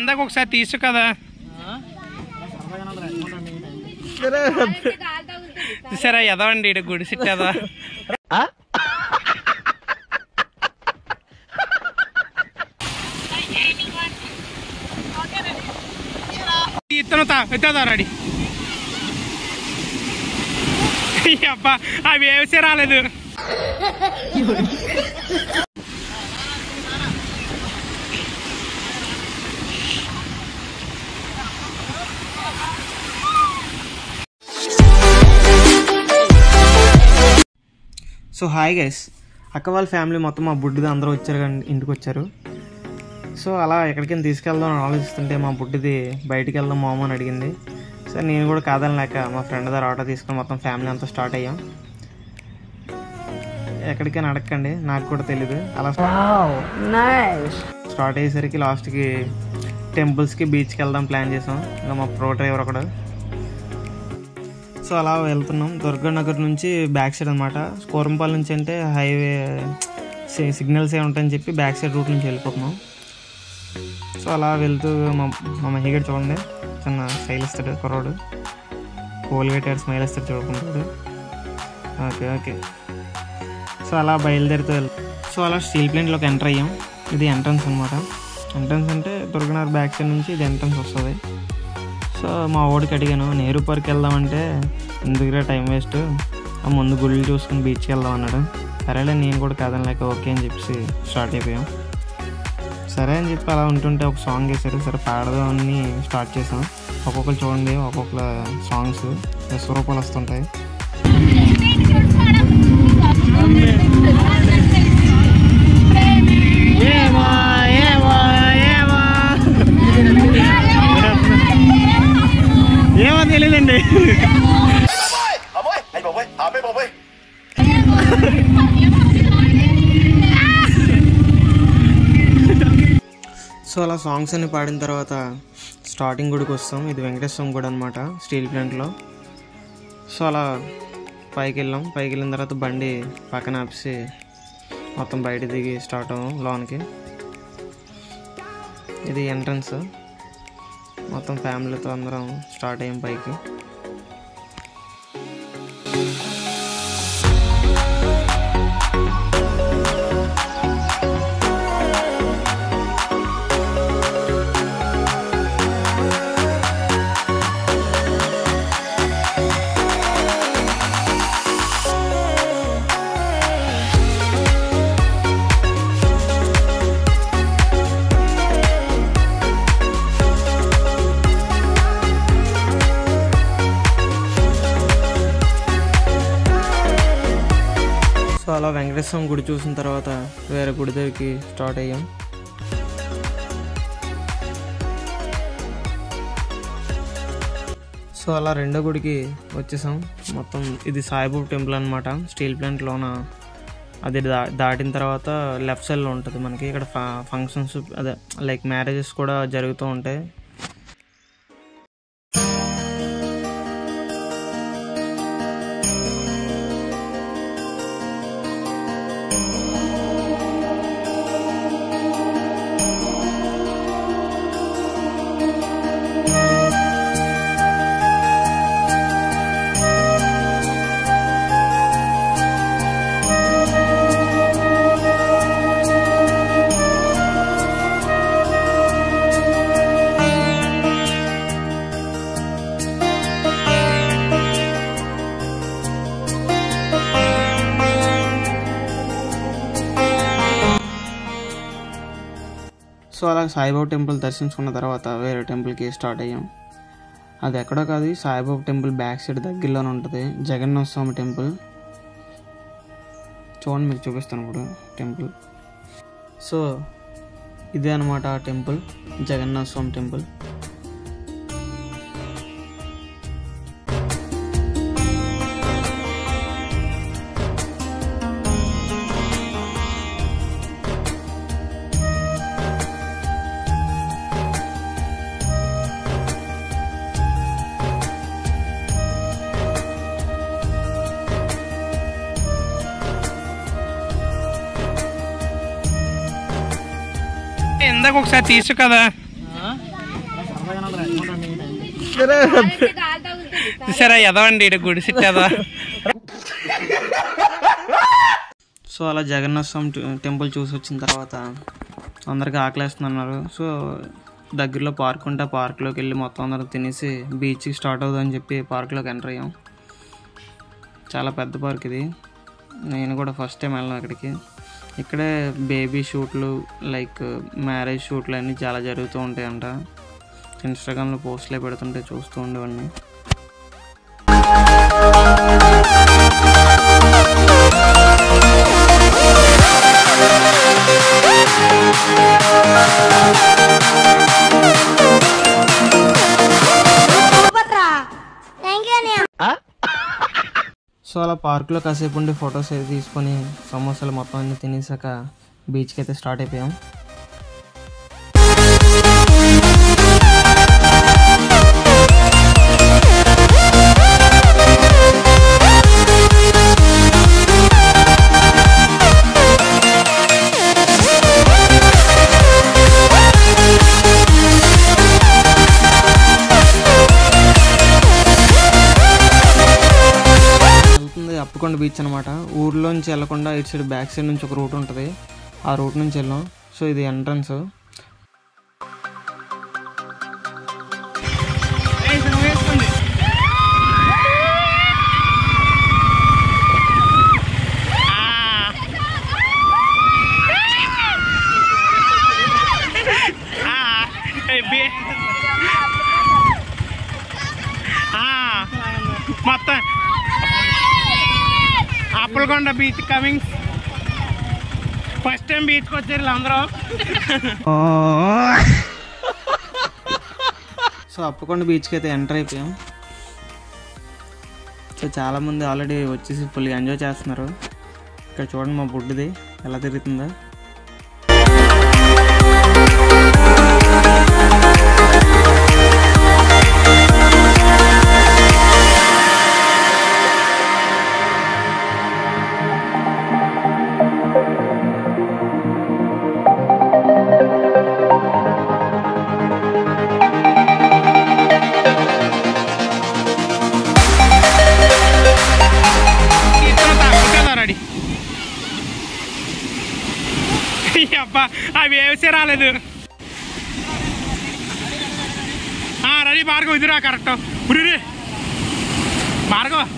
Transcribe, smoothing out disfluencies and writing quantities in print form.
ఇందాక ఒకసారి తీసు కదా సరే ఎదవండి ఇటు గుడి సిట్ కదా ఇత్తదా రాడి అబ్బా అవి వేసే రాలేదు సో హాయ్ గైస్, అక్క వాళ్ళ ఫ్యామిలీ మొత్తం మా బుడ్డిది అందరూ వచ్చారు కానీ ఇంటికి వచ్చారు. సో అలా ఎక్కడికైనా తీసుకెళ్దాం అని ఆలోచిస్తుంటే మా బుడ్డిది బయటికి వెళ్దాం మామ అని అడిగింది. సో నేను కూడా కాదనలేక మా ఫ్రెండ్ దగ్గర ఆటో తీసుకొని మొత్తం ఫ్యామిలీ అంతా స్టార్ట్ అయ్యాం. ఎక్కడికైనా అడగండి, నాకు కూడా తెలీదు. అలా స్టార్ట్ అయ్యేసరికి లాస్ట్కి టెంపుల్స్కి బీచ్కి వెళ్దాం ప్లాన్ చేసాం. ఇంకా మా ప్రో డ్రైవర్ ఒకడు. సో అలా వెళ్తున్నాం దుర్గానగర్ నుంచి బ్యాక్ సైడ్ అనమాట. కోరంపాల్ నుంచి అంటే హైవే సిగ్నల్స్ ఏ ఉంటాయని చెప్పి బ్యాక్ సైడ్ రూట్ నుంచి వెళ్ళిపోతున్నాం. సో అలా వెళ్తూ మా మహిగడ్ చూడండి, చిన్న స్టైల్ ఇస్తాడు కుర్రాడు, కోల్గేట్ స్మైల్ ఇస్తాడు చూడుకుంటాడు. ఓకే సో అలా బయలుదేరుతూ సో అలా స్టీల్ ప్లాంట్లోకి ఎంటర్ అయ్యాం. ఇది ఎంట్రన్స్ అనమాట. ఎంట్రన్స్ అంటే దుర్గానగర్ బ్యాక్ సైడ్ నుంచి ఇది ఎంట్రన్స్ వస్తుంది. సో మా ఓడికి అడిగాను నెహ్రూ పార్క్ వెళ్దామంటే ఎందుకురా టైం వేస్ట్, ఆ ముందు గుళ్ళు చూసుకుని బీచ్కి వెళ్దాం అన్నాడు. సరేలే నేను కూడా కాదనలేక ఓకే అని చెప్పి స్టార్ట్ అయిపోయాం. సరే అని చెప్పి అలా ఉంటుంటే ఒక సాంగ్ వేసారు. సరే పాడదామని స్టార్ట్ చేసాం. ఒక్కొక్కరు చూడండి ఒక్కొక్క సాంగ్స్ స్వరూపాలు వస్తుంటాయి. ఏమో తెలియదండి. సో అలా సాంగ్స్ అన్ని పాడిన తర్వాత స్టార్టింగ్ గుడికి వస్తాం. ఇది వెంకటేశ్వరం గుడి అనమాట స్టీల్ ప్లాంట్లో. సో అలా పైకి వెళ్ళాం. పైకి వెళ్ళిన తర్వాత బండి పక్కన ఆపేసి మొత్తం బయట దిగి స్టార్ట్ అవ్వం లోనికి. ఇది ఎంట్రన్స్. మొత్తం ఫ్యామిలీతో అందరం స్టార్ట్ అయ్యాం పైకి. సో అలా వెంకటేశ్వరం గుడి చూసిన తర్వాత వేరే గుడి దగ్గరికి స్టార్ట్ అయ్యాం. సో అలా రెండో గుడికి వచ్చేసాం. మొత్తం ఇది సాయిబాబా టెంపుల్ అనమాట స్టీల్ ప్లాంట్లోన. అది దాటిన తర్వాత లెఫ్ట్ సైడ్లో ఉంటుంది మనకి. ఇక్కడ ఫంక్షన్స్ అదే లైక్ మ్యారేజెస్ కూడా జరుగుతూ ఉంటాయి. సో అలా సాయిబాబా టెంపుల్ దర్శించుకున్న తర్వాత వేరే టెంపుల్కి స్టార్ట్ అయ్యాం. అది ఎక్కడో కాదు, సాయిబాబా టెంపుల్ బ్యాక్ సైడ్ దగ్గరలోనే ఉంటుంది జగన్నాథ స్వామి టెంపుల్. చూడండి మీకు చూపిస్తాను ఇప్పుడు టెంపుల్. సో ఇదే అనమాట ఆ టెంపుల్, జగన్నాథ స్వామి టెంపుల్. ఇందాక ఒకసారి తీసు కదా సరే ఎదవండి ఇటు గుడి సిట్ ఎదవ. సో అలా జగన్నాథ స్వామి టెంపుల్ చూసి వచ్చిన తర్వాత అందరికి ఆకలేస్తున్నారు. సో దగ్గరలో పార్క్ ఉంటే ఆ పార్క్లోకి వెళ్ళి మొత్తం అందరూ తినేసి బీచ్కి స్టార్ట్ అవుతుందని చెప్పి పార్క్లోకి ఎంటర్ అయ్యాం. చాలా పెద్ద పార్క్ ఇది. నేను కూడా ఫస్ట్ టైం వెళ్ళాను అక్కడికి. ఇక్కడే బేబీ షూట్లు లైక్ మ్యారేజ్ షూట్లు అన్నీ చాలా జరుగుతూ ఉంటాయంట. ఇన్స్టాగ్రామ్లో పోస్ట్లే పెడుతుంటే చూస్తూ ఉండేవాడిని. సో అలా పార్క్లో కాసేపు ఉండి ఫొటోస్ అయితే తీసుకొని సమోసాలు మొత్తం అన్నీ తినేసాక బీచ్కి అయితే స్టార్ట్ అయిపోయాం. అప్పకొండ బీచ్ అనమాట. ఊర్లోంచి వెళ్ళకుండా ఇటు సైడ్ బ్యాక్ సైడ్ నుంచి ఒక రూట్ ఉంటుంది. ఆ రూట్ నుంచి వెళ్ళాం. సో ఇది ఎంట్రన్స్. మొత్తం Appalakonda beach coming. First time బీచ్కి వచ్చారు వీళ్ళందరూ. సో అప్పకొండ బీచ్కి అయితే ఎంటర్ అయిపోయాం. సో చాలామంది ఆల్రెడీ వచ్చేసి ఫుల్గా ఎంజాయ్ చేస్తున్నారు. ఇక్కడ చూడండి మా బుడ్డిది ఎలా తిరుగుతుందో. అబ్బా అవి వేసే రాలేదు. రెడీ భార్గవ్ ఇదిరా కరెక్ట్. భార్గవ్